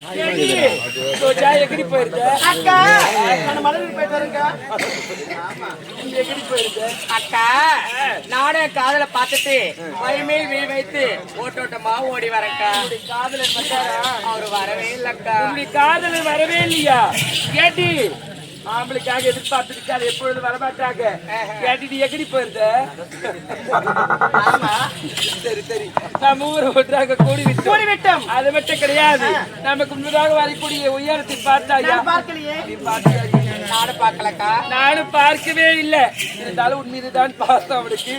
எகிரி போயிருது அக்கா. மலர் போயிட்டு வருங்க. எகிரி போயிருது அக்கா. நானே காதல பார்த்துட்டு மறுமேல் வீடு வைத்து ஓட்டோட்டமா ஓடி வரக்கா. காதலர் அவரு வரவே இல்லக்கா. காதலர் வரவே இல்லையா? கேட்டி ஆம்பளுக்காக எதிர்பார்த்துட்டு அது எப்பொழுது வரமாட்டாங்க. கேட்டுட்டு எகிரி போயிருது. சரி சரி, நம்ம ஊரை ஒன்றாக கூடி விட்டோம். அது மட்டும் கிடையாது, நமக்கு முன்னதாக வரக்கூடிய உயரத்தை பார்த்தாயா? பார்க்கலையே. நானும் பார்க்கலக்கா. நானும் பார்க்கவே இல்லை. இருந்தாலும் உன் மீதுதான் பார்த்தோம். அவனுக்கு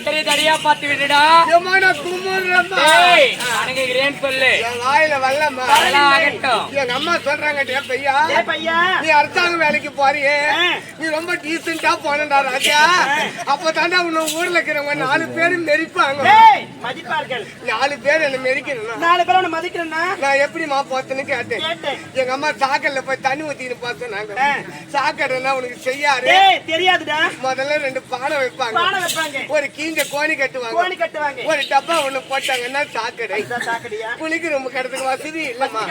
பெரிய தடியா பார்த்து விடுடா. அம்மா சொல்றாங்க, நீ அரசாங்க வேலைக்கு போறியே, நீ ரொம்ப டீசென்டா போனடா ராஜா. அப்பதாண்டா உன்ன ஊர்ல இருக்கிறவங்க 4 பேரும் மெரிப்பாங்க. 4 பேர் என்ன மெரிக்கணும். 4 பேர் உன்னை மதிக்கணும்னா நான் எப்படிமா போத்தேன்னு கேட்டேன். எங்க அம்மா சாக்கல்ல போய் தண்ணி ஊத்தின்னு போக சொன்னாங்க. சாக்கடைன்னா உனக்கு செய்யாது தெரியாதுடா. முதல்ல 2 பானை வைப்பாங்க, ஒரு கீஞ்ச கோணி கட்டுவாங்க, ஒரு டப்பா ஒண்ணு போட்டாங்கன்னா சாக்கடை. குளிக்கிற ரொம்ப கிடத்துக்கு வசதி இல்லம்மா.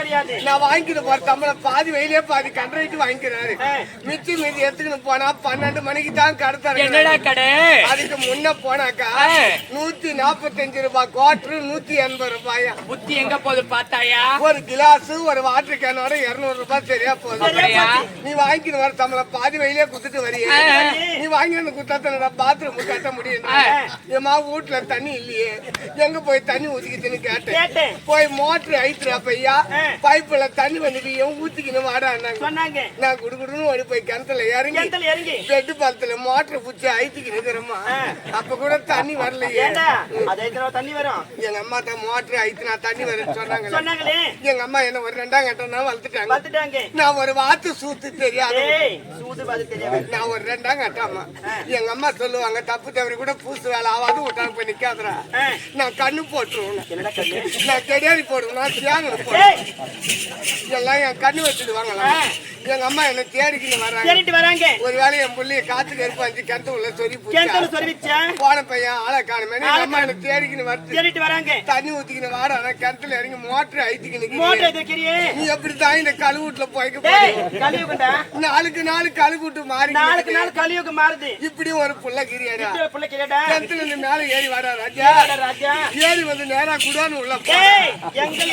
நான் வாங்கிட்டு போற சம்பளம் பாதி வெயிலே பாதி கண்டரைட்டு வாங்கிக்கிறாரு. மிச்சி மீதி எடுத்துக்கிட்டு போனா 12 மணிக்கு தான் கடை. அதுக்கு முன்ன போனாக்கா 145 ரூபாய் குவார்டர், 180 ரூபாயா. புத்தி எங்க போது பார்த்தாயா? ஒரு கிளாஸ் ஒரு வாட்டர் கேனோட 200 ரூபாய் சரியா போதும். நீ வாங்கிட்டு வர சம்பளம் பாதி வெயிலே குத்துட்டு வரியே. நீ வாங்கி வந்து குத்தாத்தனடா பாத்ரூம் கட்ட முடியும். என் வீட்டுல தண்ணி இல்லையே, எங்க போய் தண்ணி ஊத்திக்கிச்சுன்னு கேட்டேன். போய் மோட்டர் ஐத்துறா பையா, பைப்புல தண்ணி வந்துட்டு ஊத்திக்கின்னு வாடான்னாங்க. நான் குடுக்குடுன்னு ஓடி போய் கிணத்துல இறங்கி பெட்டு பாலத்துல மோட்டர் பூச்சி ஐத்திக்கின்னு இருக்கிறோமா. அப்ப கூட தண்ணி வரலையே. தண்ணி வரும். எங்க அம்மா தான் மோட்டர் ஐத்துனா தண்ணி வரும்னு சொன்னாங்க. எங்க அம்மா என்ன ஒரு 2ஆம் கட்டம்னா வளர்த்துட்டாங்க. நான் ஒரு வாத்து சூத்து தெரியாது. நான் ஒரு 2ஆம் கட்டம்மா. எங்க அம்மா சொல்லுவாங்க, தப்பு தவறி கூட பூசு வேலை ஆவாது விட்டாங்க போய் நிக்காதுரா. நான் கண்ணு போட்டுருவேன், நான் கெடியாரி போடுவேன், நான் தியாகம் போடுவேன். எல்லாம் என் கண்ணு வச்சுடுவாங்களா. எங்க அம்மா என்ன தேடிக்கிட்டு வராங்க. ஒரு வேலை என் புள்ளைய காத்துக்கு இருப்பாச்சு கிணத்து உள்ள சொறி போன பையன் ஆளை காணுமே. எங்க அம்மா என்ன தேடிக்கிட்டு வராங்க. தண்ணி ஊத்திக்கின்னு வாடா, கிணத்துல இறங்கி மோட்டர் ஐத்திக்கின்னு. நீ எப்படித்தான் இந்த கழுவூட்டுல போய்க்க நாளுக்கு நாள் கழுவூட்டு மாறி மாறுது. இப்படியும் ஒரு புள்ள கிரியாடா. கிணத்துல இருந்து மேல ஏறி வாடா ராஜா. ஏறி வந்து நேரா குடான்னு உள்ள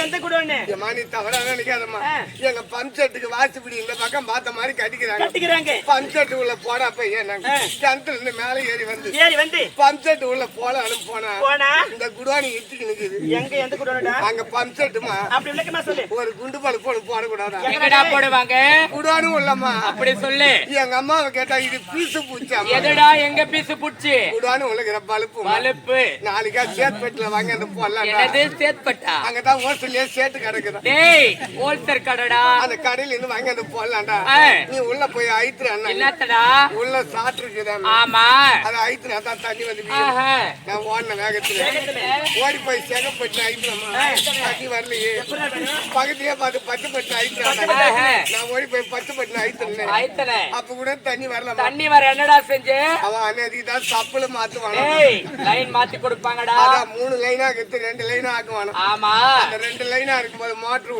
எந்த குடோன்னு நீ தவறா நினைக்காதம்மா. எங்க பம்செட்டுக்கு வாசிப்படி இந்த பக்கம் பார்த்த மாதிரி கட்டிக்கிறாங்க. பம்செட்டு உள்ள போடா பையன். கிணத்துல இருந்து மேல ஏறி வந்து பம்செட்டு உள்ள போலான்னு போனா இந்த குடோனி இட்டுக்கு நிக்குது. எந்த குடோனுடா? அங்க பம்செட்டுமா. அப்படி விளக்கமா சொல்லு. ஒரு குண்டு பழுப்பு போடக்கூடாதா? எங்கடா போடுவாங்க? குடோனும் உள்ளம்மா. அப்படி சொல்லு. எங்க அம்மாவை கேட்டா இது பீசு பூச்சா. எதுடா எங்க பீசு பூச்சி? குடோனு உள்ளகிற பழுப்பு. நாளைக்கா சேத்பேட்டில் வாங்கி அந்த போடலாம். என்னது சேத்பேட்டா? அங்கதான் ஹோல்சேல்லே சேட்டு கிடக்குது. டேய் ஹோல்சேல் கடைடா. அந்த கடையில இருந்து வாங்கி அந்த போடலாம்டா. நீ உள்ள போய் ஐத்துறா. என்னத்தடா? உள்ள சாட்டு இருக்குதா? ஆமா, அது ஐத்துனா தான் தண்ணி வந்து. நான் ஓடின வேகத்துல ஓடி போய் செகப்பட்டு ஆயிட்டுமா தண்ணி வரலையே பக்கத்துலயே பார்த்து 10 பட்டு ஆயிட்டு நான் ஓடி போய் 10 பட்டு ஆயிட்டேன் அப்ப கூட தண்ணி வரல தண்ணி வர என்னடா செஞ்சு அவன் அன்னைக்கு தான் சப்புல மாத்துவான் லைன் மாத்தி கொடுப்பாங்கடா 3 லைனா எடுத்து 2 லைனா ஆக்குவான் ஆமா அந்த 2 லைனா இருக்கும்போது மோட்டர்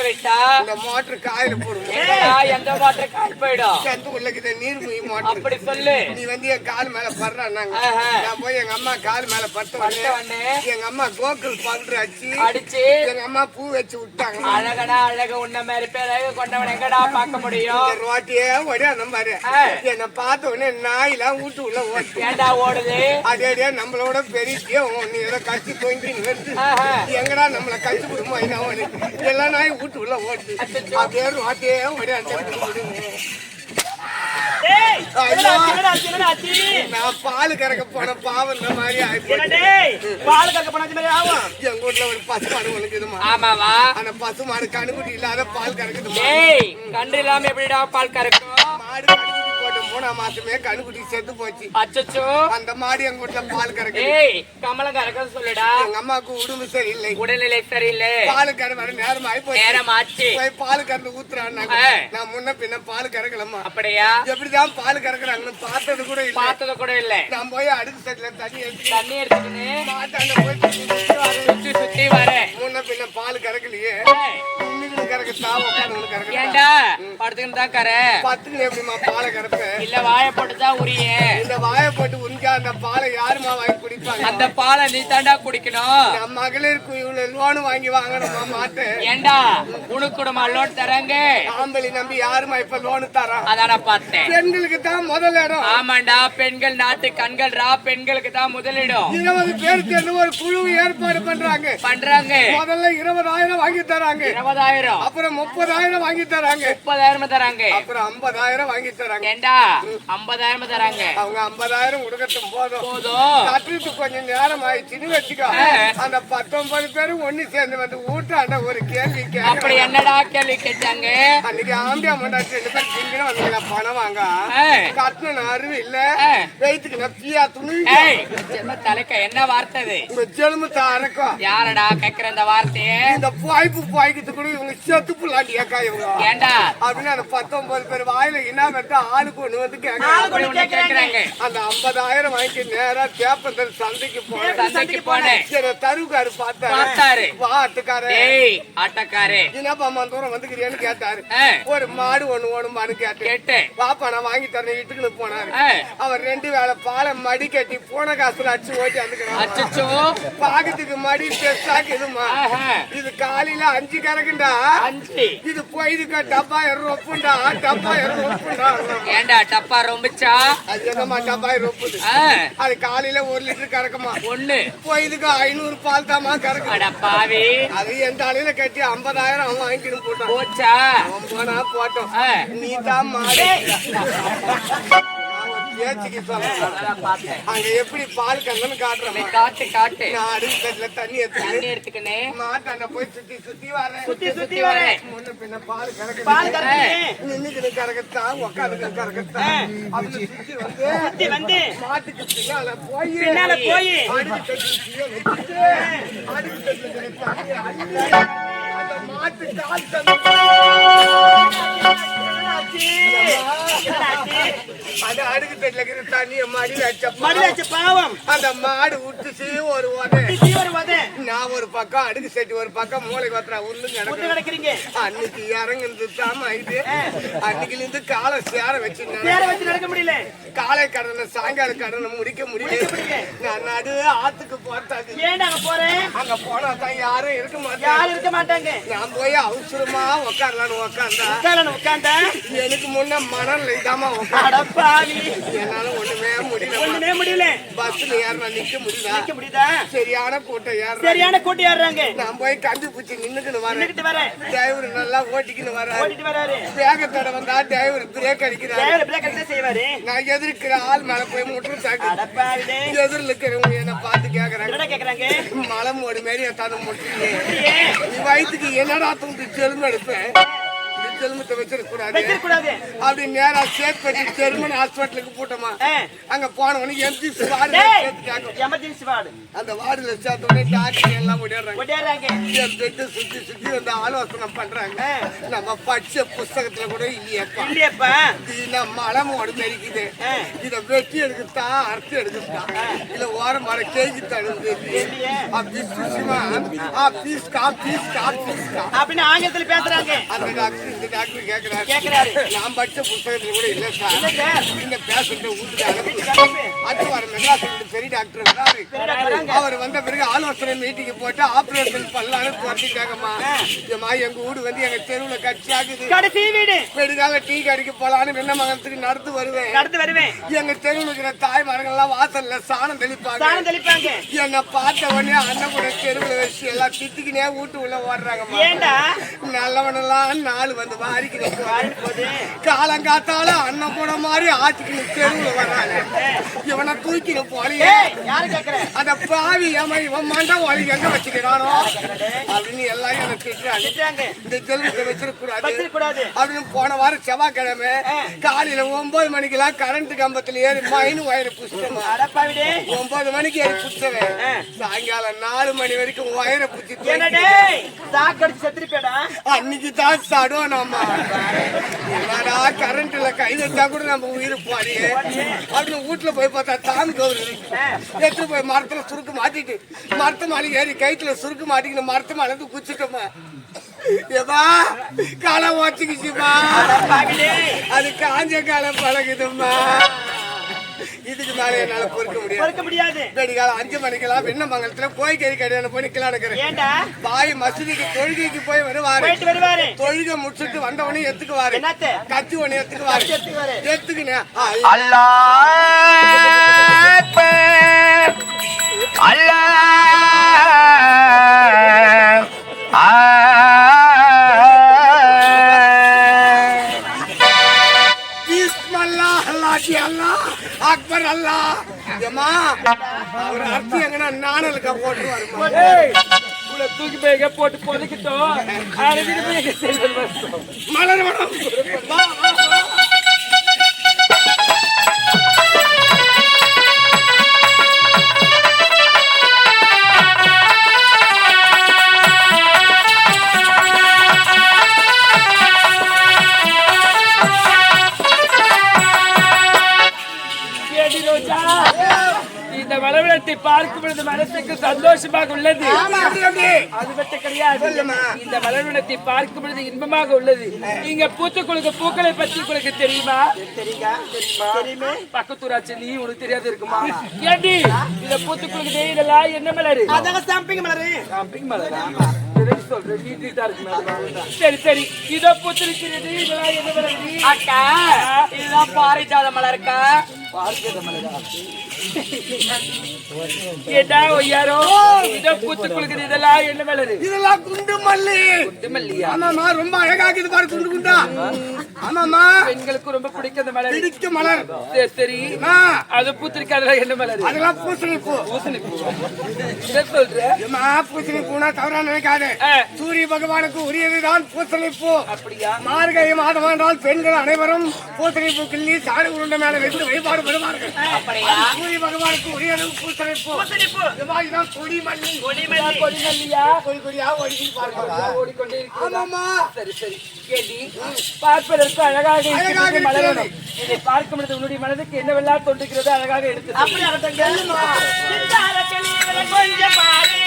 விட்டா இந்த மோட்டர் காயில போடுவோம் எந்த மோட்டர் கால் போயிடும் செந்து உள்ளக்கிட்ட நீர் போய் மோட்டர் அப்படி சொல்லு நீ வந்து என் கால் மேல படுறாங்க நான் போய் எங்க அம்மா கால் மேல பட்டு எங்க அம்மா கோகுல் பவுடர் அடிச்சு எங்க அம்மா பூ வச்சு விட்டாங்க அழகடா அழக உன்ன மாதிரி பேர கொண்டவன் எங்கடா பார்க்க முடியும் ரோட்டியே ஓடி அந்த மாதிரி என்ன பார்த்த உடனே நாயெல்லாம் வீட்டு உள்ள ஓட்டு ஏண்டா ஓடுது அதே நம்மளோட பெரிய நீ ஏதோ கட்சி தோங்கி எங்கடா நம்மள கட்சி விடுமா எல்லா நாயும் வீட்டு உள்ள ஓட்டு அப்படியே ரோட்டியே ஓடி அந்த நான் பால் கறக்க போன பாவம் இந்த மாதிரி பால் கறக்க போன மாதிரி ஆகும் எங்க வீட்டுல ஒரு பசுமாடு ஒழுங்குதுமா ஆமாவா அந்த பசுமாடு கணுக்குட்டி இல்லாத பால் கறக்குது கண்டு இல்லாம எப்படிடா பால் கறக்கும் மாடு கணுக்குட்டி போட்டு 3ஆம் மாசமே கணுக்குட்டி செத்து போச்சு அச்சச்சோ அந்த மாடு எங்க வீட்டுல பால் கறக்கு கமலம் கறக்க சொல்லுடா எங்க அம்மாவுக்கு உடம்பு சரியில்லை உடல்நிலை சரியில்லை பால் கற வர நேரம் ஆயிப்போச்சு போய் பால் கறந்து ஊத்துறாங்க நான் முன்ன பின்ன பால் கறக்கலமா அப்படியா எப்படிதான் பால் கறக்குறாங்கன்னு பார்த்தது கூட இல்ல நான் போய் அடுத்த சைட்ல தண்ணி எடுத்துக்கின்னு மாட்டாண்ட போய் சுத்தி வரேன் முன்ன பின்ன பால் கறக்கலையே ஏண்டா படுத்துக்கிட்டு தான் கரை பத்துக்கு எப்படிமா பாலை கறப்பேன் இல்ல வாயை போட்டுதான் உரிய இந்த வாயை போட்டு உரிஞ்சா அந்த பாலை யாருமா வாங்கி குடிப்பாங்க அந்த பாலை நீ தாண்டா குடிக்கணும் என் மகளிருக்கு இவ்வளவு லோனு வாங்கி வாங்கணுமா மாட்டேன் ஏண்டா உனக்கு கூடமா லோன் தராங்க ஆம்பளி நம்பி யாருமா இப்ப லோனு தரான் அதான பார்த்தேன் பெண்களுக்கு தான் முதல் இடம் ஆமாண்டா பெண்கள் நாட்டு கண்கள் பெண்களுக்கு தான் முதலிடம் 20 பேர் சேர்ந்து ஒரு குழு ஏற்பாடு பண்றாங்க முதல்ல 20,000 வாங்கி தராங்க 20,000 அப்புறம் 30,000 வாங்கி தராங்க 30,000 தராங்க அப்புறம் 50,000 வாங்கி தராங்க ஏண்டா 50,000 தராங்க அவங்க 50,000 கொடுக்கட்டும் போதும் கட்டுறதுக்கு கொஞ்சம் நேரம் ஆயிடுச்சுன்னு வச்சுக்கோ அந்த 19 பேரும் ஒண்ணு சேர்ந்து வந்து ஊட்டாண்ட ஒரு கேள்வி அப்படி என்னடா கேள்வி கேட்டாங்க அன்னைக்கு ஆம்பியா மண்டாச்சு 2 பேர் திங்கணும் வந்து பணம் வாங்க கட்டணம் அருவி இல்ல வயிற்றுக்கு நப்பியா துணி தலைக்க என்ன வார்த்தை உங்க செலும்பு தாரக்கும் யாரடா கேக்குற இந்த வார்த்தையை இந்த பாய்க்கு கூட இவங்க செத்து புள்ளாண்டி ஏக்கா இவங்க ஏண்டா அப்படின்னு அந்த 19 பேர் வாயில என்ன வெட்ட ஆளுக்கு ஒண்ணு வந்து கேக்குறாங்க அந்த 50,000 வாங்கி நேரா தேப்பந்தல் சந்தைக்கு போனேன் தருவுக்காரு பார்த்தாரு ஆட்டக்காரு என்னப்பா அம்மா தூரம் வந்துக்கிறேன்னு கேட்டாரு ஒரு மாடு ஒண்ணு ஓணுமான்னு கேட்டேன் பாப்பா நான் வாங்கி தரேன் வீட்டுக்கு போனாரு அவர் 2 வேளை பாலை மடி கட்டி போன காசுல அடிச்சு ஓட்டி வந்துக்கிறான் பாக்கத்துக்கு மடி பெருசாக்குதுமா இது காலையில 5 கறக்குண்டா இது போயிதுக்கா டப்பா 2 ரொப்புண்டா ஏண்டா டப்பா ரொம்பச்சா அது என்னமா டப்பா ரொப்புது அது காலையில 1 லிட்டர் கறக்குமா ஒண்ணு போயிதுக்கு 500 பால் தாமா கறக்கு பாவி அது என் தலையில கட்டி 50,000 அவன் வாங்கிட்டு போட்டான் போச்சா அவன் போனா போட்டோம் நீ தான் மாடு அங்க எப்படி பால் கண்ணு காட்டுறேன் காட்டு நான் அடுத்த தண்ணி எடுத்துக்கினே மாட்டாண்ட போய் சுத்தி வரேன் முன்ன பின்ன பால் கறக்கு நின்னுக்கு கறக்கத்தான் உட்காந்து கறக்கத்தான் அப்படி சுத்தி வந்து மாட்டுக்கு பின்னால போய் அடுக்கு அந்த மாட்டு கால் அது அடுக்கு தட்டில தண்ணிய மடி வச்ச பாவம் அந்த மாடு விட்டுச்சு ஒரு உதை நான் ஒரு பக்கம் அடுக்கு செட்டி ஒரு பக்கம் மூளைக்கு வத்துறா உருண்டு நடக்கிறீங்க அன்னைக்கு இறங்குறது தாம இது அன்னைக்குல இருந்து காலை சேர வச்சு நடக்க முடியல காலை கடனை சாயங்கால கடனை முடிக்க முடியல நான் நடு ஆத்துக்கு போறேன் அங்க போனா தான் யாரும் இருக்க மாட்டாங்க நான் போய் அவசரமா உட்காரலான்னு உட்கார்ந்தா எனக்கு முன்ன மணல் இதாமா என்னால ஒண்ணுமே முடியல பஸ்ல ஏறா நிக்க முடியுதா சரியான கூட்டம் ஏறாங்க நான் போய் கண்டு பூச்சி நின்னுக்கிட்டு வரேன் டிரைவர் நல்லா ஓட்டிக்கின்னு வராரு வேகத்தோட வந்தா டிரைவர் பிரேக் அடிக்கிறாரு நான் எதிர்க்கிற ஆள் மேல போய் முற்று தாக்கு எதிரில் இருக்கிறவங்க என்ன பார்த்து கேக்குறாங்க மலை மோடு மாரி எத்தான முட்டு நீ வயிற்றுக்கு என்னடா தூண்டு செலும்பு எடுப்பேன் ஜென்மத்தை வச்சிருக்கூடாது அப்படி நேரா சேத்பட்டி ஜெர்மன் ஹாஸ்பிட்டலுக்கு போட்டோமா அங்க போனவனுக்கு எமர்ஜென்சி வார்டு அந்த வார்டுல சேர்த்தோடனே டாக்டர் எல்லாம் ஓடிடுறாங்க சுத்தி சுத்தி வந்து ஆலோசனை பண்றாங்க நம்ம படிச்ச புஸ்தகத்துல கூட இல்லையப்பா இது மலம் உடம்பு இருக்குது இத வெட்டி எடுக்குதா அறுத்து எடுக்குதா இல்ல ஓரம் மர கேஜி தடுது அப்படின்னு ஆங்கிலத்துல பேசுறாங்க அந்த டாக்டர் இந்த டாக்டர் கேக்குறாரு நான் படிச்ச புஸ்தகத்துல கூட இல்ல சார் இந்த பேஷண்ட் வீட்டுக்கு அடுத்து வர மெட்ராஸ் பெரிய டாக்டர் அவர் வந்த பிறகு ஆலோசனை மீட்டிங் போட்டு ஆபரேஷன் பண்ணலான்னு துரத்திட்டாங்கம்மா எங்க வீடு வந்து எங்க தெருவுல கட்சி ஆகுது கடைசி வீடு வெடிக்காக டீ கடைக்கு போலான்னு வெண்ண மகனத்துக்கு நடந்து வருவேன் எங்க தெருவுல இருக்கிற தாய் மரங்கள் எல்லாம் வாசல்ல சாணம் தெளிப்பாங்க என்ன பார்த்த உடனே அண்ணன் கூட தெருவுல வச்சு எல்லாம் திட்டிக்கினே வீட்டு உள்ள ஓடுறாங்கம்மா நல்லவனெல்லாம் நாலு வந்து வாரிக்கிறேன் காலங்காத்தால அண்ணன் கூட மாதிரி ஆச்சுக்கின்னு தெருவுல வர்றாங்க இவனை தூக்கின்னு போலியே அந்த பாவி இவன் மண்டை ஒளி எங்க வச்சுக்கிறானோ அப்படின்னு எல்லாரும் எனக்கு திட்டுறாங்க இந்த ஜென்மத்தை வச்சிருக்கூடாது அப்படின்னு போன வாரம் செவ்வாய்க்கிழமை காலையில 9 மணிக்கெல்லாம் கரண்ட் கம்பத்துல ஏறி மைனு வயரை புடிச்சிட்டோமா 9 மணிக்கு ஏறி புடிச்சவன் சாயங்காலம் 4 மணி வரைக்கும் வயரை புடிச்சிட்டு அன்னைக்கு தான் சடோனாமா என்னடா கரண்ட்ல கை வச்சா கூட நம்ம உயிர் போறியே அப்படின்னு வீட்டுல போய் பார்த்தா தான் கௌரி எடுத்து போய் மரத்துல சுருக்கு மாட்டிட்டு மரத்து மாலை ஏறி கைத்துல சுருக்கு மாட்டிக்கிட்டு மரத்து மாலை குச்சிட்டோமா ஏமா காலம் ஓச்சுக்குச்சுமா அது காஞ்ச காலம் பழகுதுமா இதுக்கு மேல என்னால பொறுக்க முடியாது வெடிகாலம் 5 மணிக்கெல்லாம் வெண்ணமங்கலத்துல போய் கறி கடையில போய் நிக்கலாம் பாய் மசூதிக்கு தொழுகைக்கு போய் வருவாரு தொழுகை முடிச்சுட்டு வந்தவனே எத்துக்குவாரு கத்தி ஒண்ணு எத்துக்குனேன் அக்பர் அல்லா அவர் அர்த்தி எங்கன்னா நாணலுக்கா போட்டுருவாரு தூக்கி போய் போட்டு பொதுக்கிட்டோம் மலர் மனம் இந்த வளவளத்தை பார்க்கும் பொழுது மனசுக்கு சந்தோஷமாக உள்ளது அது மட்டும் கிடையாது இந்த வளவளத்தை பார்க்கும் பொழுது இன்பமாக உள்ளது இங்க பூத்து குழுக்கு பூக்களை பத்தி உங்களுக்கு தெரியுமா பக்கத்தூராட்சி நீ உனக்கு தெரியாது இருக்குமா ஏண்டி இந்த பூத்து குழுக்கு இதெல்லாம் என்ன மலரு சாம்பிங் மலரு சரி சரி இதோ பூத்திருக்கிறது இதெல்லாம் என்ன மலரு அக்கா இதுதான் பாரிஜாத மலருக்கா கேட்டா ஒய்யாரோ இதோ பூத்து குளுக்குது இதெல்லாம் என்ன மலரு இதெல்லாம் குண்டு மல்லியா ஆமாமா ரொம்ப அழகாக்குது பாரு குண்டு குண்டா ஆமாமா பெண்களுக்கு ரொம்ப பிடிக்கும் மலர் பிடிக்கும் மலர் சரி அது பூத்திருக்கு அதெல்லாம் என்ன மலர் அதெல்லாம் பூசணி பூ இதை சொல்றேன் பூசணி பூனா தவறா நினைக்காது சூரிய பகவானுக்கு உரியதுதான் பூசணி பூ அப்படியா மார்கழி மாதம் என்றால் பெண்கள் அனைவரும் பூசணி பூ கிள்ளி சாடு உருண்டை மேல வைத்து வழிபாடு பெறுவார்கள் சூரிய பகவானுக்கு உரியது பூசணி பூ கொடிமல்லியா கொடியா ஓடிக்கொண்டே ஆமாமா சரி சரி கேட்டி பார்ப்பதற்கு அழகாக இருக்கிறது மலரும் இதை பார்க்கும் பொழுது உன்னுடைய மனதுக்கு என்னவெல்லாம் தோன்றுகிறது அழகாக எடுத்து அப்படி கொஞ்சம் பாரு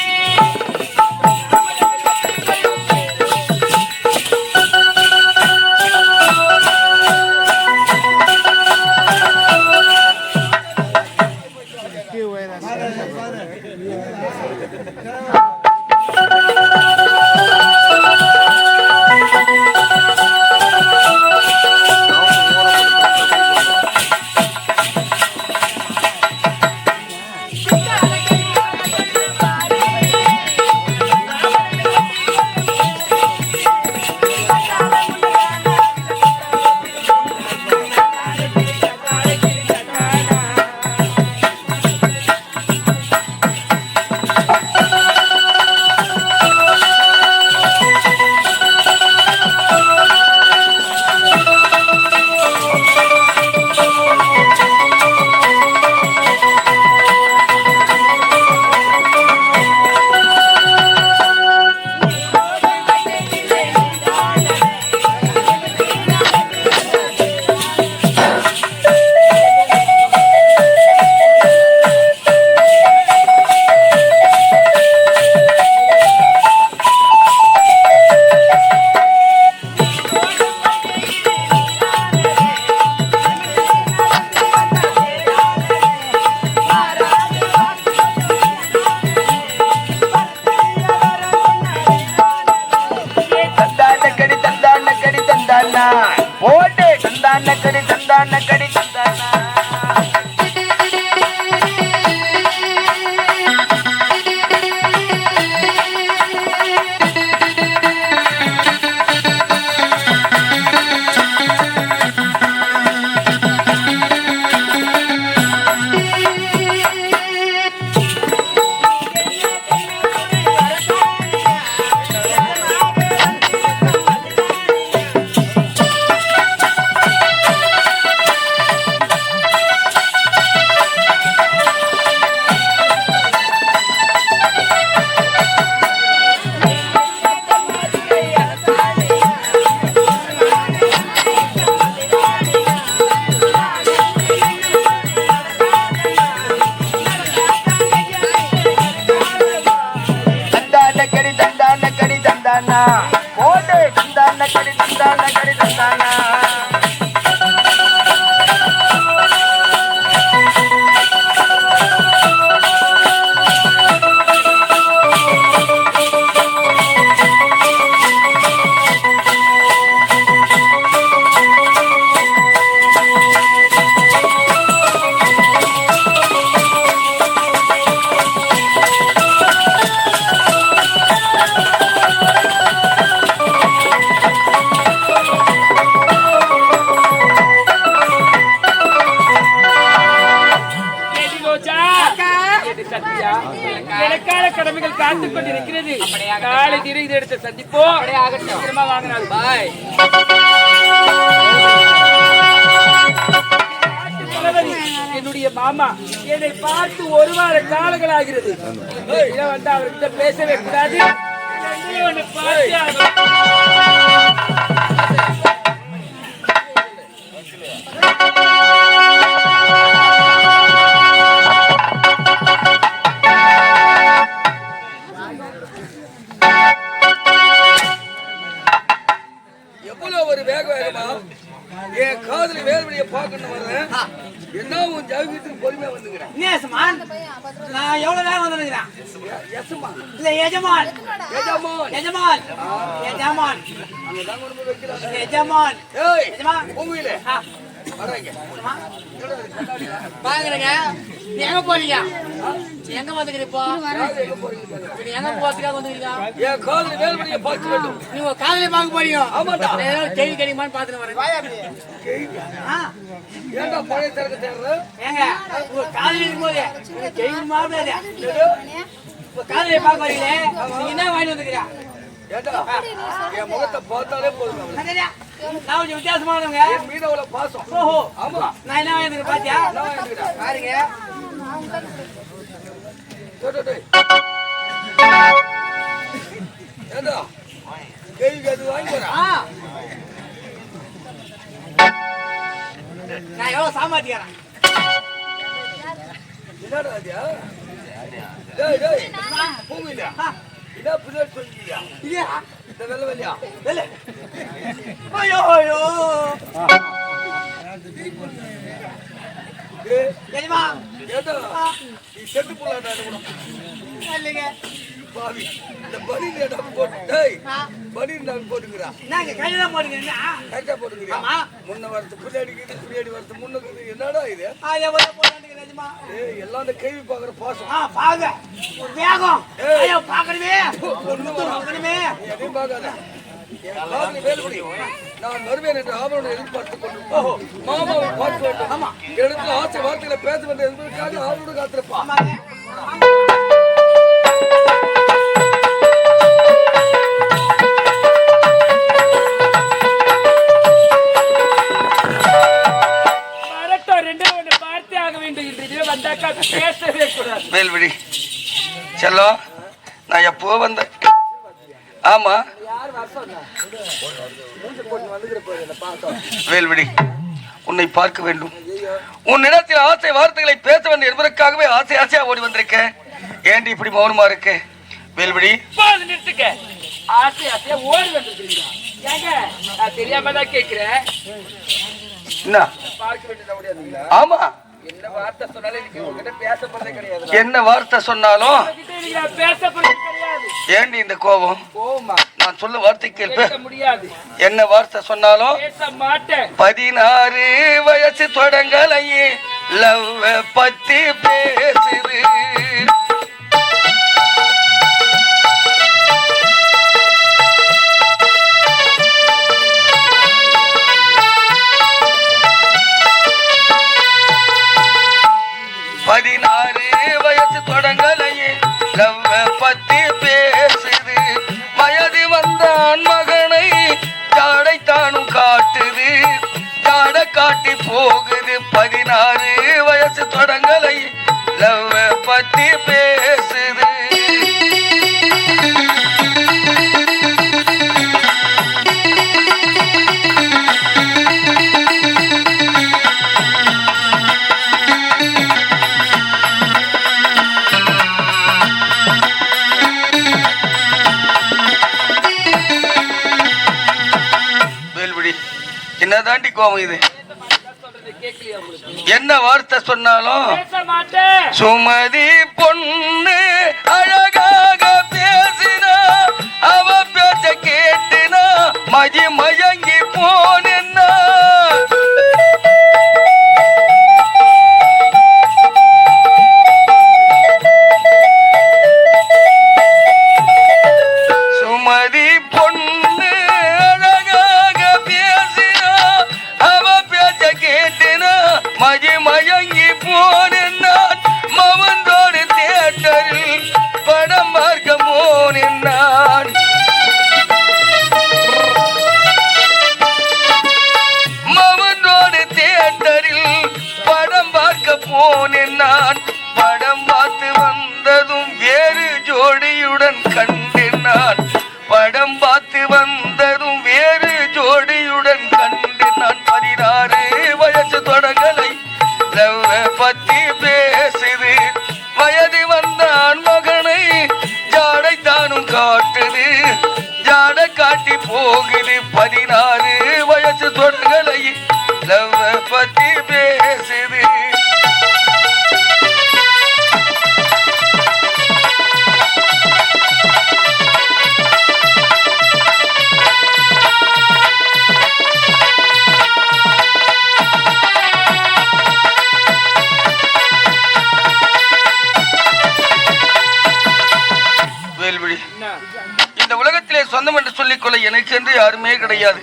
நக்கடி தந்தா நக்கடி தந்தானா ஓடு தந்தான கடி தந்தான கடி தந்தானா எனக்கான கடமைகள் காத்துக் கொண்டிருக்கிறது. காலை திரையில் எடுத்து சந்திப்போம். வாங்கினாலும் பாய். என்னுடைய மாமா என்னை பார்த்து ஒரு வார காலங்கள் ஆகிறது. வந்து அவர்கிட்ட பேசவே கூடாது. ஒரு வேக வேகமா என் காதலி வேல்வழியை பார்க்கணும் வர்றேன். என்ன உன் ஜவுகத்துக்கு பொறுமையா வந்துக்கிறேன். நான் எவ்வளவு வேகம் வந்துருக்கிறேன். இல்ல எஜமான் எஜமான் எஜமான் எஜமான் எஜமான் எஜமான் உங்க பாக்குறேங்க. நீ எங்க போறீங்க? எங்க வந்துக்கிறீங்க? இப்போ எங்க போறதுக்காக வந்துக்கிறீங்க? என் காதலி வேல்வழியை பார்க்க வேண்டும். நீங்க காதலி பார்க்க போறீங்க? ஆமாடா. கேள்வி கிடைக்குமான்னு பாத்துட்டு வரேன். ஏன்டா பழைய திறக்க தேர்ற? ஏங்க உங்க காதலி இருக்கும்போது கேள்வி மாட்டாதே. காதலியை பார்க்க வரீங்களே, நீங்க என்ன வாங்கி வந்துக்கிறீங்க? ஏண்டா என் முகத்தை பார்த்தாலே போதும். நான் கொஞ்சம் வித்தியாசமானவங்க. என் மீது அவ்வளவு பாசம். ஓஹோ ஆமா. நான் என்ன வாங்கி பாத்தியா? பாருங்க ஏண்டா கேள்வி அது வாங்கி போறேன். நான் எவ்வளவு சாமாத்திக்கிறேன். என்னடா அதியா? டேய் டேய் பூமியில இத புதர் சொல்லியா? இல்லையா? இந்த வெள்ள வெள்ளையா? வெள்ள. ஐயோ ஐயோ. ஏமா ஏதோ நீ செத்து போலாடா கூட. இல்லங்க. பாவி. இந்த பனி நேடா போட்டு டேய். பனி நேடா போட்டுங்கடா. நாங்க கையில போடுங்கடா. கையில போடுங்கடா. ஆமா. முன்ன வரது புள்ளடிக்கு புள்ளடி வரது முன்னக்கு என்னடா இது? ஆயா வர போறாங்க நிஜமா. ஏய் எல்லாம் அந்த கேவி பாக்குற பாசம். பாங்க. ஒரு வேகம். ஐயோ பாக்கணுமே. ஒண்ணு பாக்கணுமே. எதை பாக்காத. காதலி வேல்வழி நான் வருவேன் என்று ஆவலோடு எதிர்பார்த்துக் கொண்டு மாமாவை பார்க்க வேண்டும். ஆமா இடத்துல ஆசை வார்த்தைகளை பேச வேண்டும் என்பதற்காக ஆவலோடு காத்திருப்பான். வேல்வழி செல்லோ நான் எப்போ வந்தேன். ஆமா வேல்வழி உன்னை பார்க்க வேண்டும். உன்னிடத்தில் ஆசை வார்த்தைகளை பேச வேண்டும் என்பதற்காகவே ஆசை ஆசையா ஓடி வந்திருக்கேன். ஏண்டி இப்படி மௌனமா இருக்க? வேல்வழி நிறுத்துக்க. ஆசை ஆசையா ஓடி வந்திருக்கீங்க. தெரியாமதான் கேட்கிறேன். என்ன பார்க்க வேண்டியது? ஆமா என்ன வார்த்தை சொன்னாலும் பேச போறதே கிடையாது. என்ன வார்த்தை சொன்னாலும் பேச போறது கிடையாது. ஏண்டி இந்த கோபம்? கோபமா நான் சொல்ல வார்த்தை கேட்பேன். முடியாது. என்ன வார்த்தை சொன்னாலும் பேச மாட்டேன். 16 வயசு தொடங்கலையே லவ் பத்தி பேசுது. வயசு தொடங்கலையே லவ் பத்தி பேசுது. வயது வந்தான் மகனை ஜாடைத்தானும் காட்டுது. ஜாட காட்டி போகுது. 16 வயசு தொடங்கலை லவ் பத்தி பேசுது. என்ன தாண்டி கோவம் இது? என்ன வார்த்தை சொன்னாலும் சுமதி பொண்ணு அழகாக பேசினா அவ பேச்ச கேட்டுனா மதி மயங்கி போனா. சுமதி பொண்ணு மதி மயங்கி போனான். மவந்தோடு தியேட்டரில் படம் பார்க்க போனான். மவந்தோடு தியேட்டரில் படம் பார்க்க போனான். படம் பார்த்து வந்ததும் வேறு ஜோடியுடன் கண்டினான். படம் பார்த்து வந்ததும் வேறு ஜோடியுடன் கண்டினான். 16 வயசு தொடங்கலை லவ் பத்தி பேசுது. வயது வந்தான் மகனை ஜாடைத்தானும் காட்டுது. ஜாட காட்டி போகுது. 16 வயசு தொடங்கலை லவ் பத்தி பேசுது. இந்த உலகத்திலே சொந்தம் என்று சொல்லிக்கொள்ள எனக்கென்று யாருமே கிடையாது.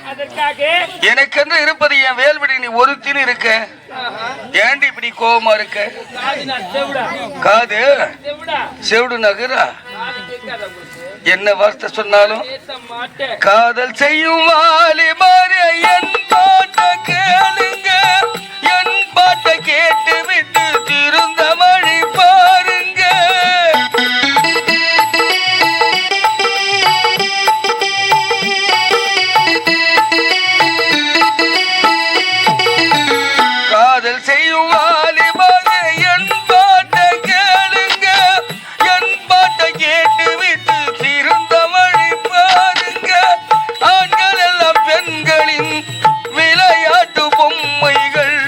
எனக்கென்று இருப்பது என் வேல்விடி. நீ ஒருத்தின் இருக்க. ஏண்டி இப்படி கோபமா இருக்க? காது செவிடு நகரா. என்ன வார்த்தை சொன்னாலும் காதல் செய்யும் வாலிபாரே என் பாட்ட கேளுங்க. என் பாட்ட கேட்டு விட்டு திருந்த மழை பாருங்க. காதல் செய்யும் வாலிபாரே என் பாட்ட கேளுங்க. என் பாட்ட கேட்டு விட்டு திருந்த மழை பாருங்க. ஆண்கள் எல்லாம் பெண்களின் விளையாட்டு பொம்மைகள்.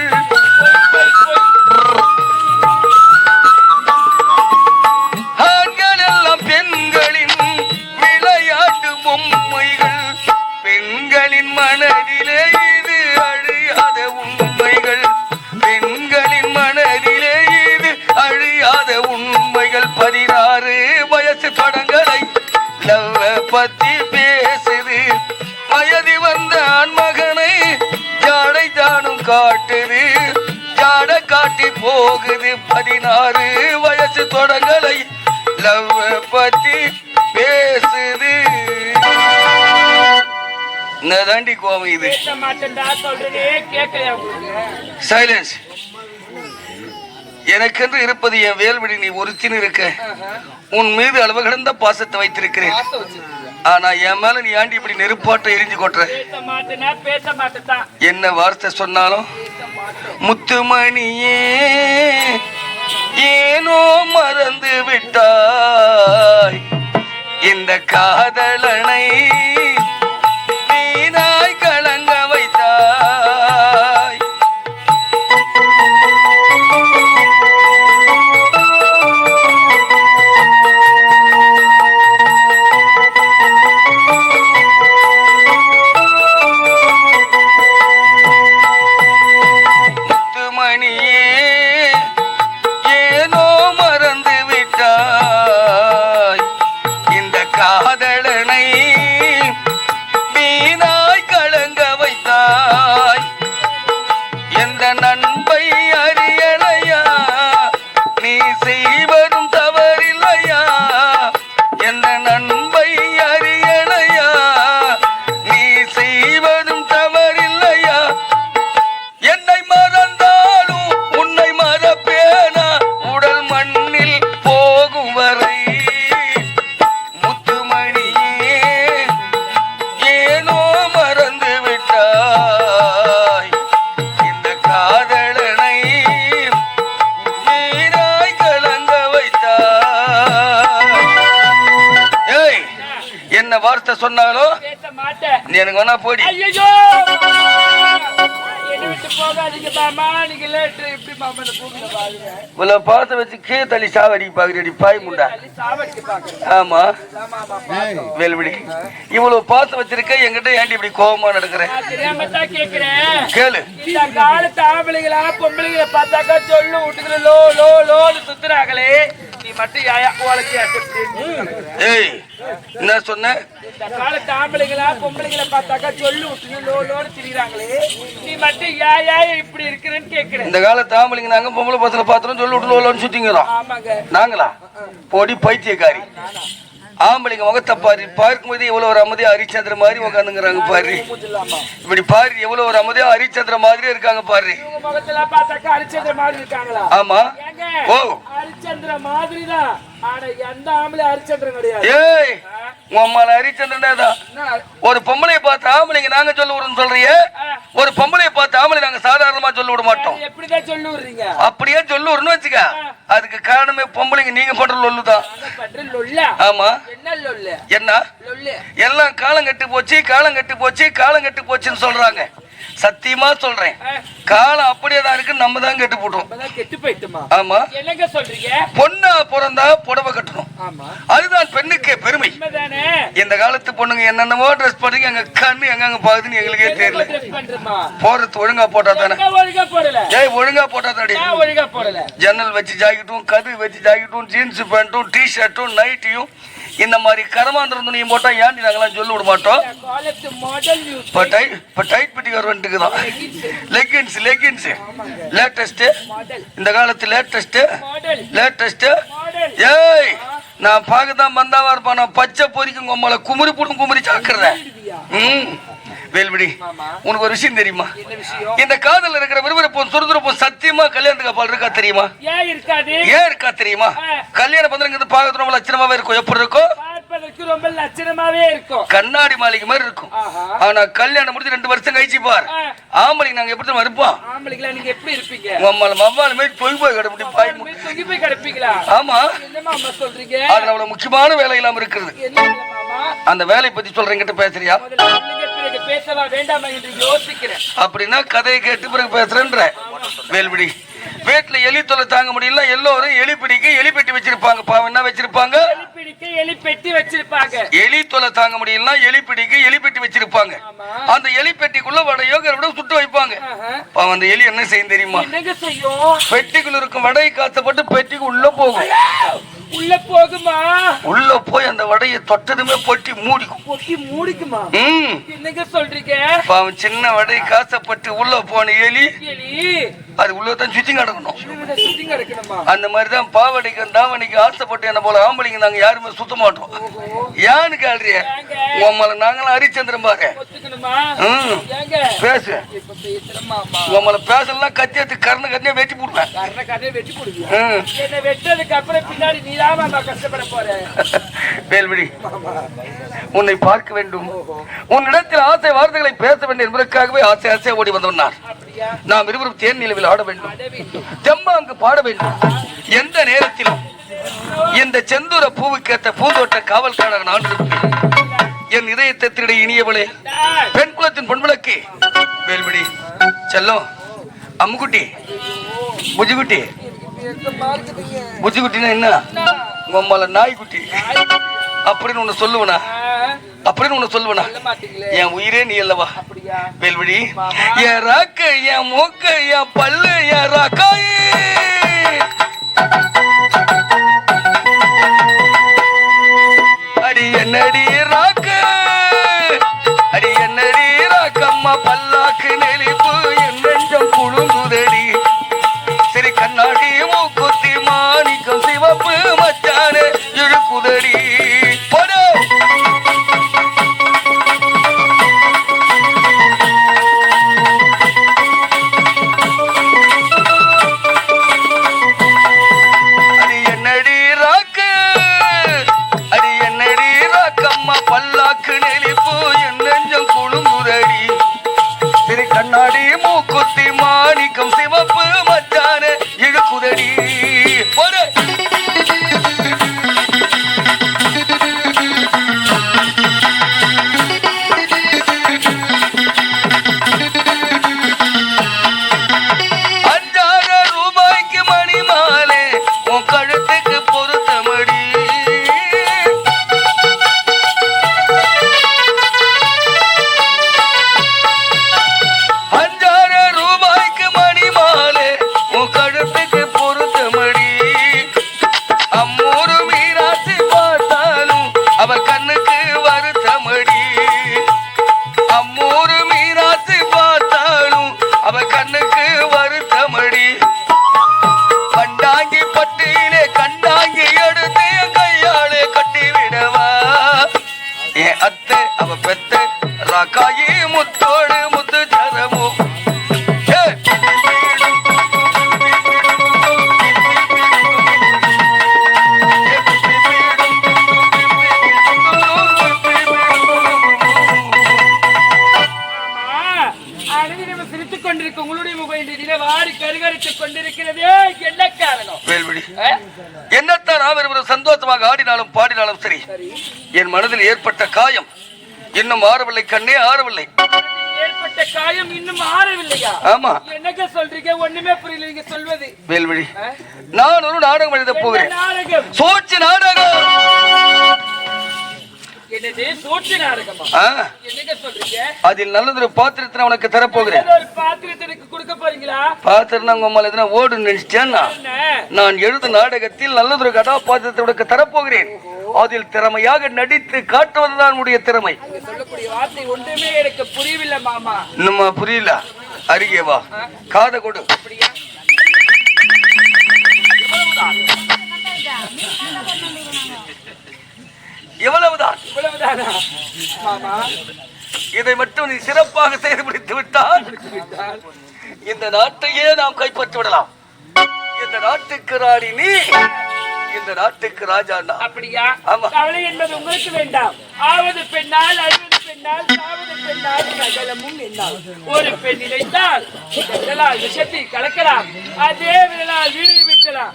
ஆண்கள் எல்லாம் பெண்களின் விளையாட்டு பொம்மைகள். பெண்களின் மனதிலே இது அழியாத உண்மைகள். பெண்களின் மனதிலே இது அழியாத உண்மைகள். 16 வயசு தொடங்கலை லவ் பத்தி பேசுது. வயது வந்தான் மகனை ஜாடை தானும் காட்டுது. ஜாட காட்டி போகுது. 16 வயசு தொடங்கலை லவ் பத்தி பேசுது. தாண்டி கோவம் இது? சைலன்ஸ். எனக்கென்று இருப்பது என் வேல்விடி. நீ ஒருத்தின் இருக்க. உன் மீது அளவு கடந்த பாசத்தை வைத்திருக்கிறேன். ஆனா என் மேல நீ ஆண்டி இப்படி நெருப்பாட்ட எரிஞ்சு கொட்டுற. என்ன வார்த்தை சொன்னாலும் முத்துமணியே ஏனோ மறந்து விட்டாய். இந்த காதலனை வீணாய் கலங்க வைத்தாய். காதலனை வீணாய் கலங்க வைத்தாய் எந்த நண்பை அறியலையா நீ செய்வதும் தவறில்லையா எந்த நண்பை அறியலையா நீ செய்வதும் தவறில்லையா என்னை மறந்தாலும் உன்னை மறப்பேனா உடல் மண்ணில் போகும் வரை முத்துமணியே ஏனோ மறந்து விட்டாய் இந்த காதலனை வீணாய் கலங்க வைத்தாய். ஏய் என்ன வார்த்தை சொன்னாலும் பேச மாட்டேன். நீ எனக்கு வேணா போடி. ஐயோ என்ன விட்டு போகாதீங்க மாமா. நீங்க லேட்டு இப்படி மாமா கூப்பிட பாருங்க. இவ்வளவு பாசம் வச்சு கீழே தள்ளி சாவடி பாக்குறடி பாய் முண்டா. சாவடிக்க பாக்குறேன். ஆமா ஆமா ஆமா வேல்விடி இவ்வளவு பாசம் வச்சிருக்க என்கிட்ட ஏன்டி இப்படி கோபமா நடக்கிற? நான் தெரியாம தான் கேக்குறேன். கேளு. இந்த காலத்து ஆம்பளைங்களா பொம்பளைங்களை பார்த்தாக்கா சொல்லு விட்டுக்கிற லோ லோ லோன்னு சுத்துறாங்களே. நீ மட்டும் யாயா உனக்கு ஏய் என்ன சொன்ன? இந்த காலத்து ஆம்பளைங்களா பொம்பளைங்களை பார்த்தாக்கா சொல்லு விட்டுன்னு லோ லோன்னு திரிகிறாங்களே. நீ மட்டும் யாயா இப்படி இருக்கிறேன்னு கேக்குறேன். இந்த காலத்து ஆம்பளைங்க நாங்க பொம்பளை பசங்களை பாத்திரம் சொல்லி விட்டு சுத்திங்கிறோம். ஆமாங்க. நாங்களா போடி பைத்தியக்காரி. ஆம்பளைங்க முகத்தை பாரு பார்க்கும்போது எவ்வளவு ஒரு அமைதியா ஹரிச்சந்திர மாதிரி உட்காந்துங்கிறாங்க பாரு. இப்படி பாரு எவ்வளவு ஒரு அமைதியா ஹரிச்சந்திர மாதிரி இருக்காங்க பாரு. முகத்தெல்லாம் பார்த்தாக்கா ஹரிச்சந்திர மாதிரி இருக்காங்களா? ஆமா. ஓ ஹரிச்சந்திர மாதிரி தான். ஆனா எந்த ஆம்பளை ஹரிச்சந்திரன் கிடையாது. ஏய் உம்மால ஹரிச்சந்திரன் ஒரு பொம்பளைய பார்த்து ஆம்பளைங்க நாங்க சொல்ல விடுன்னு சொல்றியே. ஒரு பொம்பளைய பார்த்து ஆம்பளை நாங்க சாதாரணமா சொல்ல விட மாட்டோம். எப்படிதான் சொல்லி விடுறீங்க? அப்படியே சொல்ல விடணும் வச்சுக்க. அதுக்கு காரணமே பொம்பளைங்க நீங்க பண்ற லொல்லுதான். ஆமா. என்ன எல்லாம் காலம் கட்டு போச்சு காலம் கட்டு போச்சு காலம் கட்டு போச்சுன்னு சொல்றாங்க. சத்தியமா சொல்றேன் காலம் அப்படியே தான் இருக்கு. நம்ம தான் கெட்டு போட்டோம். கெட்டு போயிட்டுமா? ஆமா. என்னங்க சொல்றீங்க? பொண்ணா பிறந்தா புடவை கட்டணும். அதுதான் பெண்ணுக்கே பெருமை. இந்த காலத்து பொண்ணுங்க என்னென்னமோ ட்ரெஸ் பண்றீங்க. எங்க கண்ணு எங்க பாக்குதுன்னு எங்களுக்கே தெரியல. போறது ஒழுங்கா போட்டா தானே. ஏய் ஒழுங்கா போட்டா தானே. ஒழுங்கா போடல. ஜன்னல் வச்சு ஜாக்கெட்டும் கது வச்சு ஜாக்கெட்டும் ஜீன்ஸ் பேண்ட்டும் டி ஷர்ட்டும் நைட்டியும் இந்த மாதிரி கரமாந்திர துணியும் போட்டா ஏன்டி நாங்களாம் சொல்ல விட மாட்டோம். டைட் பிட்டி வரவன்ட்டுக்கு தான் லெகின்ஸ் லெகின்ஸ் லேட்டஸ்ட். இந்த காலத்து லேட்டஸ்ட். ஏய் நான் பார்க்கதான் வந்தாவா இருப்பான். நான் பச்சை பொறிக்கும் கொம்பல குமுறி போடும் குமுறி சாக்குறேன். வேல்விடி உனக்கு ஒரு விஷயம் தெரியுமா? இந்த காதல் இருக்கிற விறுவிறுப்பும் சுறுசுறுப்பும் சத்தியமா கல்யாணத்துக்கு அப்பால் இருக்கா தெரியுமா? ஏன் இருக்கா தெரியுமா? கல்யாணம் பந்தங்கிறது பார்க்கறது ரொம்ப லட்சணமாவே இருக்கும். எப்படி இருக்கும்? ரொம்ப லட்சணமாவே இருக்கும். கண்ணாடி மாளிகை மாதிரி இருக்கும். ஆனா கல்யாணம் முடிஞ்சு 2 வருஷம் கழிச்சு பார் ஆம்பளைக்கு நாங்க எப்படி தான் இருப்போம். ஆம்பளைங்களா நீங்க எப்படி இருப்பீங்க? மவ்வால் மாதிரி தொங்கி போய் கிடப்பி பாய் தொங்கி போய் கிடப்பீங்களா? ஆமா. என்னமா சொல்றீங்க? அதுல அவ்வளவு முக்கியமான வேலை எல்லாம் இருக்குது. அந்த வேலையை பத்தி சொல்றேன் கிட்ட பேசுறியா? பேசவா வேண்டாமா என்று யோசிக்கிறேன். அப்படின்னா கதையை கேட்டு பிறகு பேசுறேன்ற. வேல்விடி வீட்டுல எலி தொலை தாங்க முடியல எல்லோரும் எலி பிடிக்க எலி பெட்டி வச்சிருப்பாங்க. பாவம் என்ன வச்சிருப்பாங்க? எலி பெட்டி வச்சிருப்பாங்க. எலி தொலை தாங்க முடியல எலி பிடிக்க எலி பெட்டி வச்சிருப்பாங்க. அந்த எலி பெட்டிக்குள்ள வடையோ கருவிட சுட்டு வைப்பாங்க. பாவம் அந்த எலி என்ன செய்யும் தெரியுமா? என்னங்க செய்யும்? பெட்டிக்குள்ள இருக்கும் வடையை காத்தப்பட்டு பெட்டிக்கு உள்ள போகும். உள்ள போகுமா? உள்ள போய் அந்த வடையை தொட்டதுமே பொட்டி மூடிக்கும். பொட்டி மூடிக்குமா? என்னங்க சொல்றீங்க? பாவம் சின்ன வடை காசப்பட்டு உள்ள போன எலி அது உள்ளதான் சுத்தி கிடக்கணும். அந்த மாதிரிதான் பாவடைக்கு தாவணிக்கு ஆசைப்பட்டு என்ன போல ஆம்பளைங்க நாங்க யாருமே சுத்த மாட்டோம். ஏன்னு கேள்றிய உம்மல நாங்களாம் ஹரிச்சந்திரன் பாரு. பேசு உம்மல பேசலாம் கத்தி எடுத்து கரண கத்தியா வெட்டி போடுவேன். வெட்டதுக்கு அப்புறம் பின்னாடி நீ கஷ்டப்பட போற. வேல்விடி உன்னை பார்க்க வேண்டும் உன்னிடத்தில் ஆசை வார்த்தைகளை பேச வேண்டும் என்பதற்காகவே ஆசை ஆசையா ஓடி வந்தார். நாம் இருவரும் தேன் நிலவில் ஆட வேண்டும். ஜம்பாங்கு பாட வேண்டும். எந்த நேரத்திலும் இந்த செந்தூர பூவுக்கேற்ற பூந்தோட்ட காவல்காரர் நான் இருப்பேன். என் இதயத்தை திருட இனியவளே பெண் குலத்தின் பொன்விளக்கு வேல்விடி செல்லம் அம்முக்குட்டி புஜிக்குட்டி. புஜிக்குட்டினா என்ன? உம்மல நாய்க்குட்டி அப்படின்னு ஒண்ணு சொல்லுவனா? அப்படின்னு ஒண்ணு சொல்லுவனா? என் உயிரே நீ அல்லவா வேல்விடி. என் ராக்க என் மூக்க என் பல்லு என் ராக்காய் அடி என்ன என்னடி ராக்கு அடி என்னடி ராக்கம்மா பல்லாக்கு நெளிப்பு என் நெஞ்சம் குழுங்குதடி சரி கண்ணாடி மூக்குத்தி மாணிக்கம் சிவப்பு மச்சானே இழுக்குதடி போடு பல்லாக்கு நெளிப்பு என் நெஞ்சம் குழுங்குதடி சரி கண்ணாடி மூக்குத்தி மாணிக்கம் சிவப்பு மச்சான இழுக்குதடி போடு ₹5,000 மணி மாலை உன் கழுத்துக்கு பொருத்தமடி அத்தை அவ பெத்த ராக்காயி முத்தோடு முத்து சரமோ சிரித்துக் கொண்டிருக்க உங்களுடைய முகம் இன்றைய வாடி கருகரித்துக் கொண்டிருக்கிறதே என்ன காரணம்? வேல்விழி என்னத்தான் நாம் சந்தோஷமாக ஆடினாலும் பாடினாலும் சரி என் மனதில் ஏற்பட்ட காயம் இன்னும் ஆறவில்லை கண்ணே ஆறவில்லை ஏற்பட்ட காயம் இன்னும் ஆறவில்லையா? ஆமா என்னங்க சொல்றீங்க? ஒண்ணுமே புரியல நீங்க சொல்வது. வேல்விழி நான் ஒரு நாடகம் எழுத போகிறேன். நாடகம்? சோச்சு நாடகம். என்னது சோச்சு நாடகமா? என்னங்க சொல்றீங்க? அதில் நல்லதொரு பாத்திரத்தை உனக்கு தரப்போகிறேன். ஒரு பாத்திரத்திற்கு கொடுக்க போறீங்களா? பாத்திரம் உங்க மேல எதுனா ஓடு நினைச்சேன்னா நான் எழுத நாடகத்தில் நல்லதொரு கதாபாத்திரத்தை உனக்கு தரப்போகிறேன். அதில் திறமையாக நடித்து காட்டுவதுதான் உடைய திறமை. சொல்லக்கூடிய வார்த்தை ஒன்றுமே எனக்கு புரியவில்லை மாமா. நம்ம புரியல. அருகே வா, காதை கொடு. எவ்வளவுதான்? மாமா இதை மட்டும் நீ சிறப்பாக செய்து முடித்து விட்டால் இந்த நாட்டையே நாம் கைப்பற்றி விடலாம். இந்த நாட்டுக்கு ராணி நீ, இந்த நாட்டுக்கு ராஜா. அப்படியா? கவலை என்பது உங்களுக்கு வேண்டாம். ஆவது பெண்ணால், அழுவது பெண்ணால், சாவது பெண்ணால், சகலமும் என்னால். ஒரு பெண் நினைத்தால் விரலால் விஷத்தை கலக்கலாம், அதே விரலால் வீடு விட்டலாம்.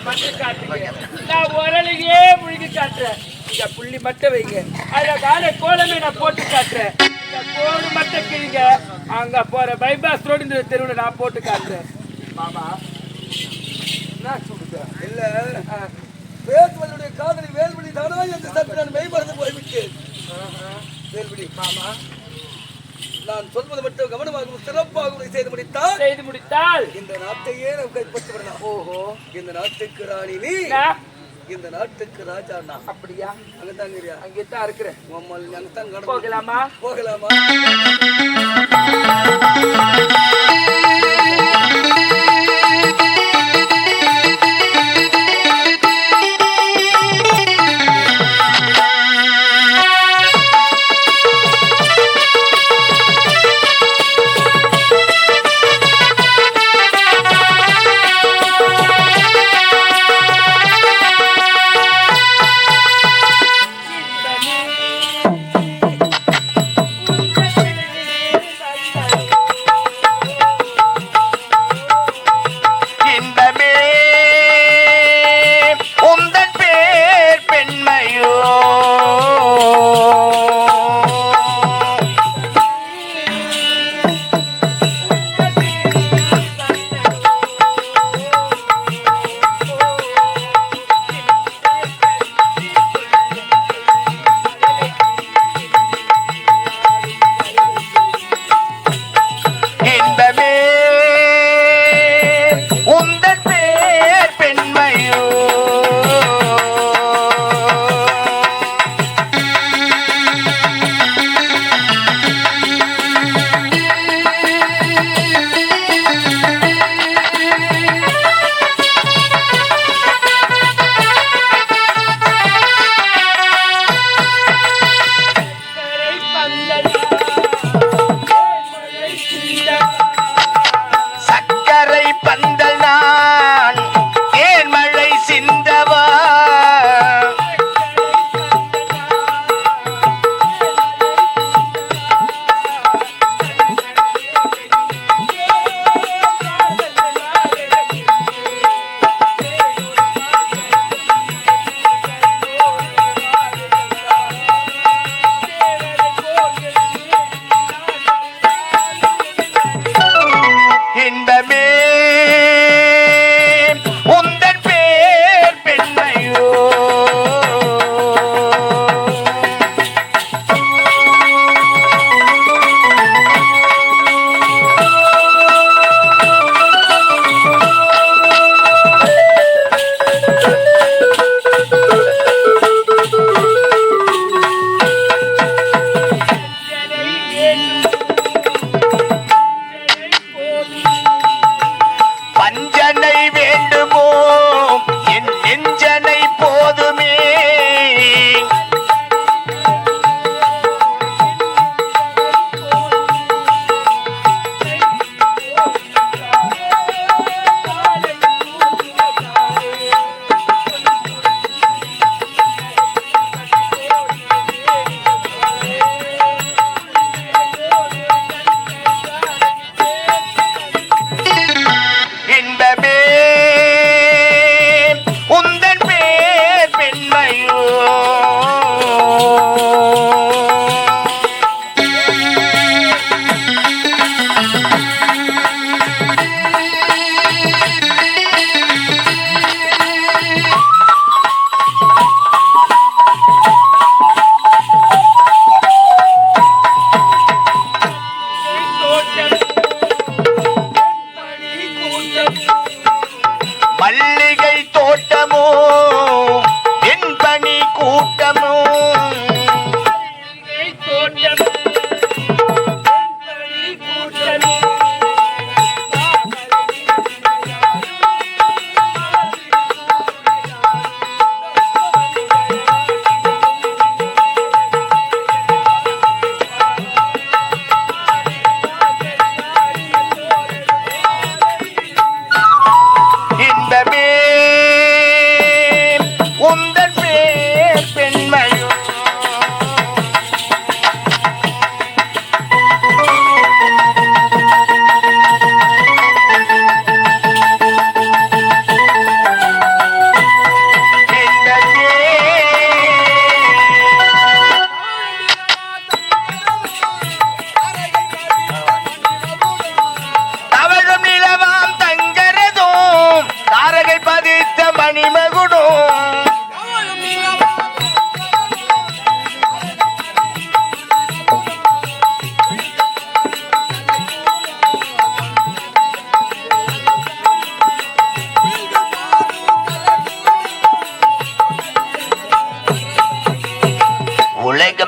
மட்டும் காட்டுங்க, நான் உரலையே முழுகி காட்டுறேன். இந்த புள்ளி மட்டும் வைங்க, அழகான கோலமே நான் போட்டு காட்டுறேன். இந்த கோடு மட்டும் கிழிங்க, அங்க போற பைபாஸ் ரோடு இந்த தெருவில் நான் போட்டு காட்டுறேன். மாமா இல்ல வேல்வழியுடைய காதலி வேல்வழி தானா என்று சற்று நான் மெய்மறந்து போய்விட்டேன். வேல்வழி மாமா, நான் சொல்வது மட்டும் கவனமாகவும் சிறப்பாகவும் செய்து முடித்தால் இந்த நாட்டையே நாம் கைப்பற்றி விடலாம். ஓஹோ, இந்த நாட்டுக்கு ராணி நீ, இந்த நாட்டுக்கு ராஜா நான். அப்படியா? அங்கதான் அங்கேதான் இருக்கிறேன். அங்கதான் போகலாமா? போகலாமா?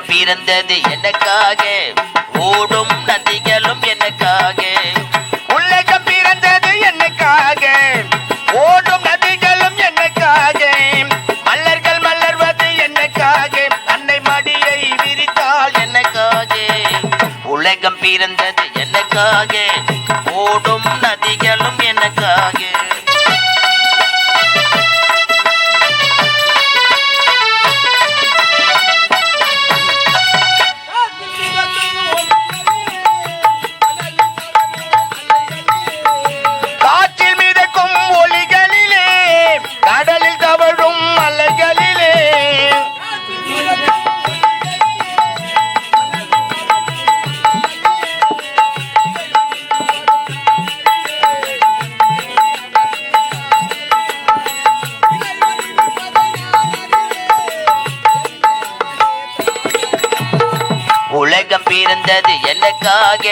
பிறந்தது எனக்காக ஓடும் நதிகளும் எனக்காக உலகம் பிறந்தது எனக்காக ஓடும் நதிகளும் எனக்காக மலர்கள் மலர்வது எனக்காக அன்னை மடியை விரித்தால் எனக்காக உலகம் பிறந்தது எனக்காக ஓடும் நதிகளும் எனக்காக உலகம் பிறந்தது எனக்காக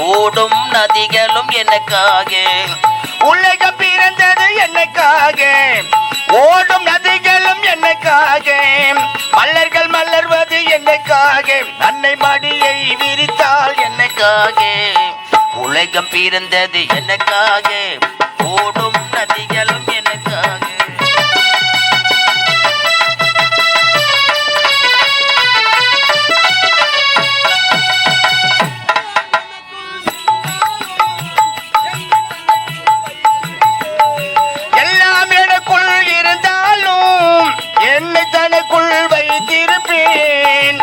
ஓடும் நதிகளும் எனக்காக உலகம் பிறந்தது எனக்காக ஓடும் நதிகளும் எனக்காக மலர்கள் மலர்வது எனக்காக அன்னை மடியை விரித்தால் எனக்காக உலகம் பிறந்தது எனக்காக ஓடும் நதிகளும் எனக்காக என்னை தனக்குள் வைத்திருப்பேன்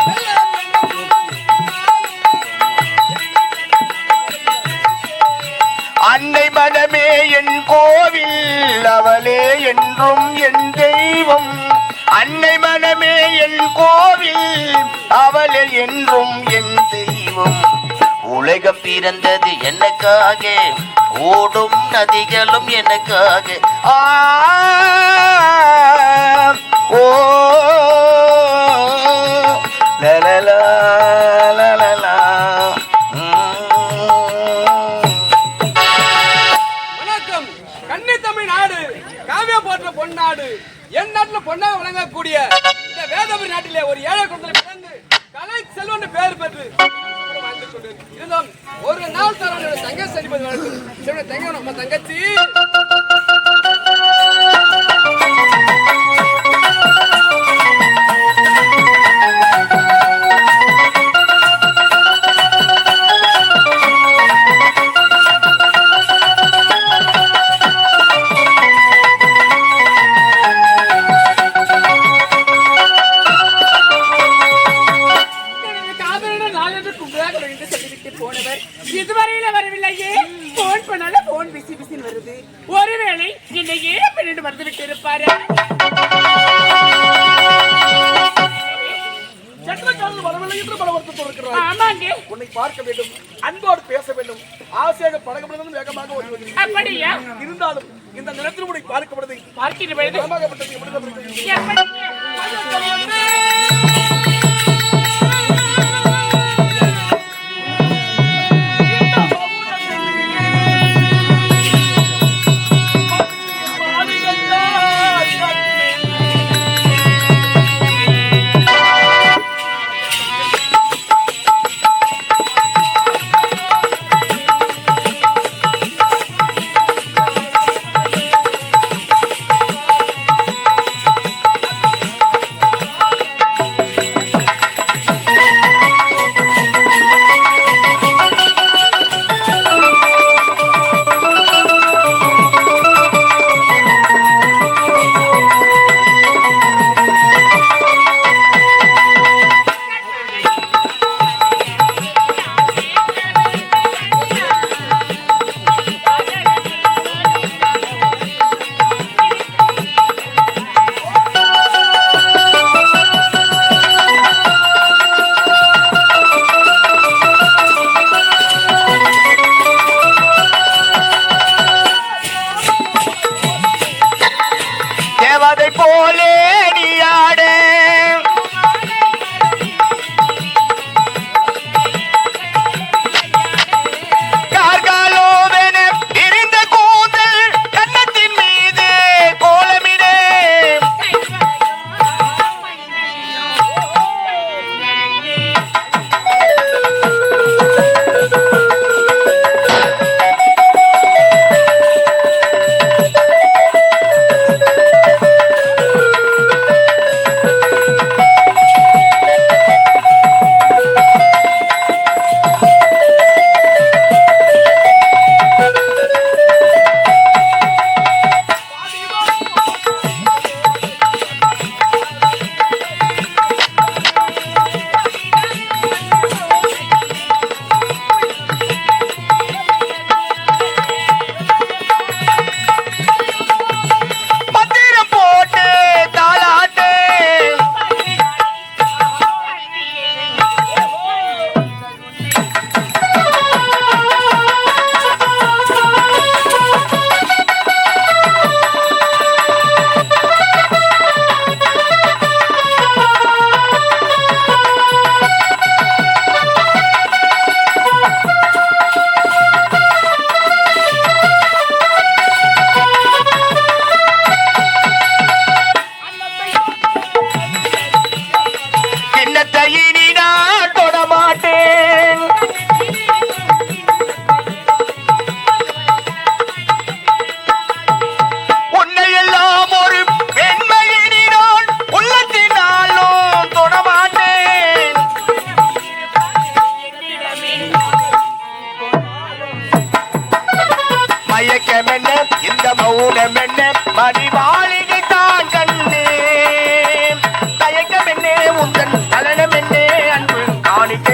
அன்னை மனமே என் கோவில் அவளே என்றும் என் தெய்வம் அன்னை மனமே என் கோவில் அவளே என்றும் என் தெய்வம் உலகம் பிறந்தது எனக்காக ஓடும் நதிகளும் எனக்காக ஓ லலலா லலலா வணக்கம். கன்னி தமிழ் நாடு காவிய போற்ற பொன்னாடு என் நாட்டுல பொன்னாக வழங்கக்கூடிய இந்த வேதபுரி நாட்டிலே ஒரு ஏழை குடும்பத்தில் பிறந்து கலை செல்வன் பேர் பெற்று வாழ்ந்து கொண்டு இருந்தோம். ஒரு நாள் தர தங்கச்சி அடிப்பது வழக்கு தங்க நம்ம தங்கச்சி இதுவரையில வரவில்லையே. போன் பண்ணால போன் பிசி பிசின்னு வருது. ஒருவேளை என்னை ஏன் பண்ணிட்டு வந்து விட்டு இருப்பாரு. ஆமாங்க. உன்னை பார்க்க வேண்டும், அன்போடு பேச வேண்டும், ஆசையாக பழக வேண்டும், வேகமாக ஓடி வருகிறது. அப்படியா? இருந்தாலும் இந்த நிலத்தில் உன்னை பார்க்கப்படுது பார்க்கிற பொழுது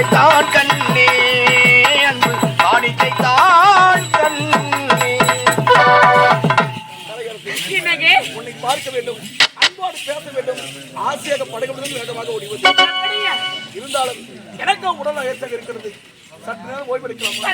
காணிக்கை தான் கண்ணே அன்பு காணிக்கை தான் கண்ணே. என்னங்க உன்னை பார்க்க வேண்டும், அன்போடு பேச வேண்டும், ஆசையாக படைக்க வேண்டும், வேகமாக ஓடி வந்து அப்படியா? இருந்தாலும் எனக்கும் உடல் அயற்சாக இருக்கிறது. சற்று நேரம் ஓய்வெடுக்கலாமா?